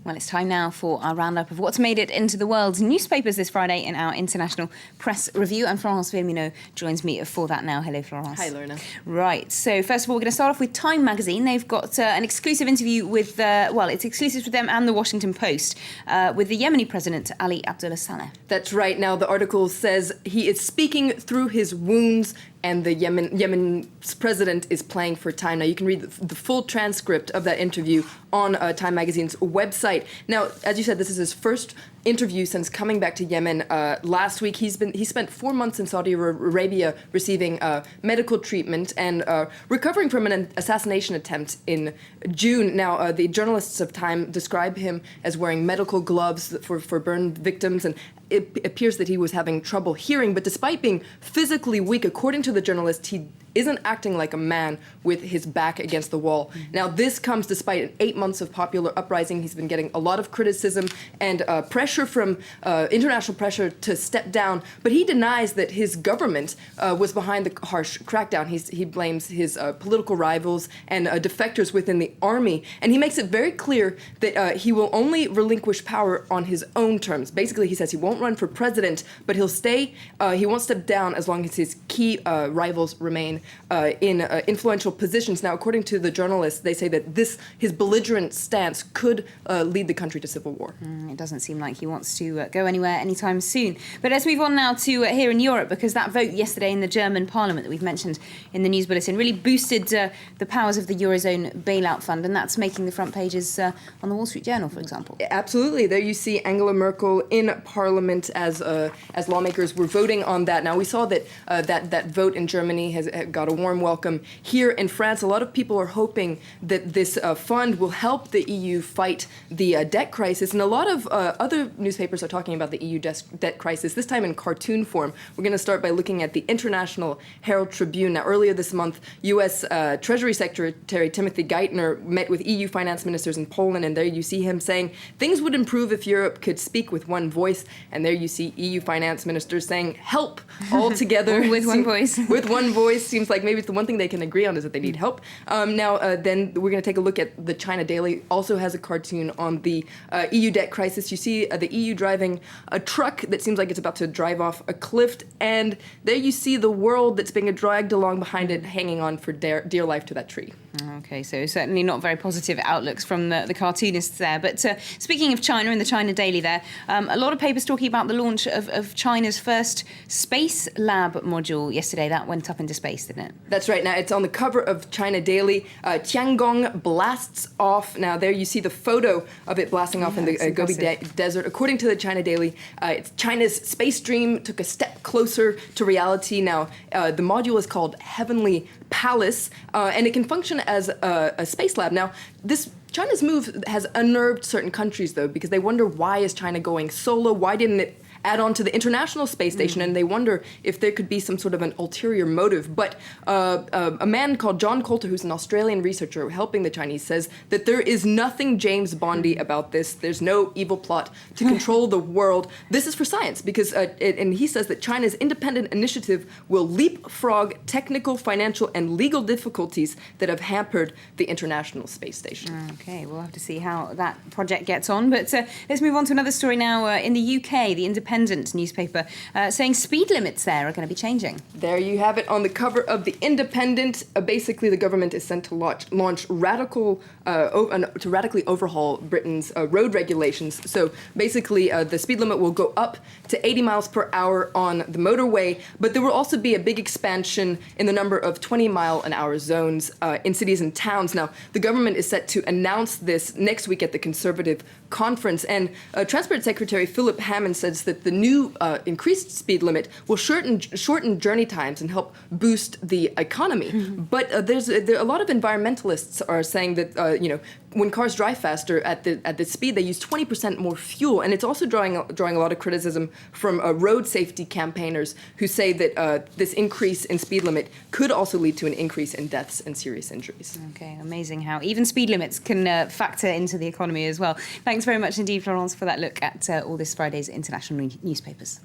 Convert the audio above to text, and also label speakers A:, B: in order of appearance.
A: Well, it's time now for our roundup of what's made it into the world's newspapers this Friday in our International Press Review. And Florence Firmino joins me for that now. Hello, Florence.
B: Hi, Lorna.
A: Right, so first of all, we're going to start off with Time magazine. They've got an exclusive interview with, it's exclusive with them and the Washington Post, with the Yemeni president, Ali Abdullah Saleh.
B: That's right. Now, the article says he is speaking through his wounds, and the Yemen's president is playing for time. Now, you can read the full transcript of that interview on Time Magazine's website. Now, as you said, this is his first interview since coming back to Yemen last week. He spent 4 months in Saudi Arabia receiving medical treatment and recovering from an assassination attempt in June. Now, the journalists of Time describe him as wearing medical gloves for burn victims, and it appears that he was having trouble hearing. But despite being physically weak, according to the journalist, he isn't acting like a man with his back against the wall. Now, this comes despite 8 months of popular uprising. He's been getting a lot of criticism and pressure from international pressure to step down, but he denies that his government was behind the harsh crackdown. He blames his political rivals and defectors within the army, and he makes it very clear that he will only relinquish power on his own terms. Basically, he says he won't run for president, but he'll stay, he won't step down as long as his key rivals remain in influential positions. Now, according to the journalists, they say that his belligerent stance could lead the country to civil war.
A: It doesn't seem like he wants to go anywhere anytime soon. But let's move on now to here in Europe, because that vote yesterday in the German parliament that we've mentioned in the news bulletin really boosted the powers of the Eurozone bailout fund, and that's making the front pages on the Wall Street Journal, for example.
B: Absolutely. There you see Angela Merkel in parliament as lawmakers were voting on that. Now, we saw that that vote in Germany has got a warm welcome. Here in France, a lot of people are hoping that this fund will help the EU fight the debt crisis, and a lot of other newspapers are talking about the EU debt crisis, this time in cartoon form. We're going to start by looking at the International Herald Tribune. Now, earlier this month, U.S. Treasury Secretary Timothy Geithner met with EU finance ministers in Poland, and there you see him saying things would improve if Europe could speak with one voice, and there you see EU finance ministers saying help all together.
A: With one voice.
B: With one voice. Seems like maybe it's the one thing they can agree on is that they need help. Then we're going to take a look at the China Daily. Also has a cartoon on the EU debt crisis. You see the EU driving a truck that seems like it's about to drive off a cliff, and there you see the world that's being dragged along behind it, hanging on for dear life to that tree.
A: Okay, so certainly not very positive outlooks from the cartoonists there. But speaking of China, in the China Daily there, a lot of papers talking about the launch of China's first space lab module yesterday. That went up into space, didn't it?
B: That's right. Now, it's on the cover of China Daily. Tiangong blasts off. Now, there you see the photo of it blasting off in the Gobi Desert. According to the China Daily, China's space dream took a step closer to reality. Now, the module is called Heavenly Palace, and it can function as a space lab. Now, China's move has unnerved certain countries, though, because they wonder, why is China going solo? Why didn't it add on to the International Space Station? And they wonder if there could be some sort of an ulterior motive. But a man called John Coulter, who's an Australian researcher helping the Chinese, says that there is nothing James Bondy about this. There's no evil plot to control the world. This is for science, because and he says that China's independent initiative will leapfrog technical, financial, and legal difficulties that have hampered the International Space Station.
A: Okay, we'll have to see how that project gets on. But let's move on to another story now. In the UK, the Independent newspaper saying speed limits there are going to be changing.
B: There you have it on the cover of the Independent. Basically, the government is sent to launch to radically overhaul Britain's road regulations. So basically, the speed limit will go up to 80 miles per hour on the motorway, but there will also be a big expansion in the number of 20-mile-an-hour zones in cities and towns. Now, the government is set to announce this next week at the Conservative conference, and Transport Secretary Philip Hammond says that the new increased speed limit will shorten journey times and help boost the economy. But there a lot of environmentalists are saying that when cars drive faster at the speed, they use 20% more fuel, and it's also drawing a lot of criticism from road safety campaigners who say that this increase in speed limit could also lead to an increase in deaths and serious injuries.
A: Okay, amazing how even speed limits can factor into the economy as well. Thanks very much indeed, Florence, for that look at all this Friday's international newspapers.